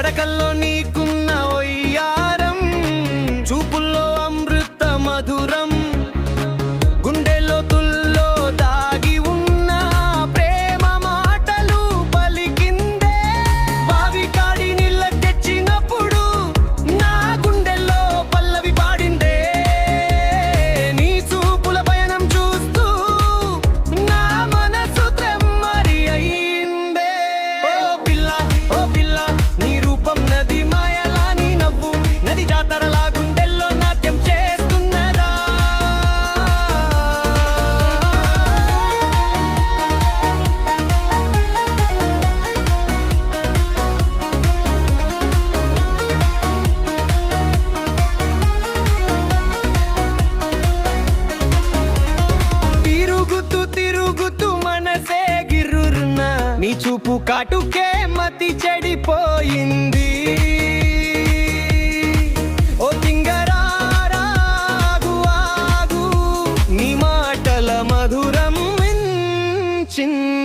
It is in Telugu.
నడకల్లో నీకున్న ఒయ్యారం, చూపుల్లో అమృత మధురం, గుండెలో తుల్లో దాగి ఉన్న ప్రేమ మాటలు పలికిందే. బావి కాడి నీళ్ళ తెచ్చినప్పుడు నా గుండెల్లో పల్లవి పాడిందే. నీ చూపుల పయనం చూస్తూ నా మనసు త్రెమ్మరి అయిందే. ఓ పిల్ల ఓ పిల్ల, నీ రూపం నది మాయలా, నీ నవ్వు నది జాతరలా గుండెల్లో నాట్యం చేస్తున్నదా. తిరుగుతూ తిరుగుతూ మనసే గిర్రున, నీ చూపు కాటుకే మతి చెడిపోయింది. ఓ తింగరారా ఆగు ఆగు, నీ మాటల మధురం వించింది.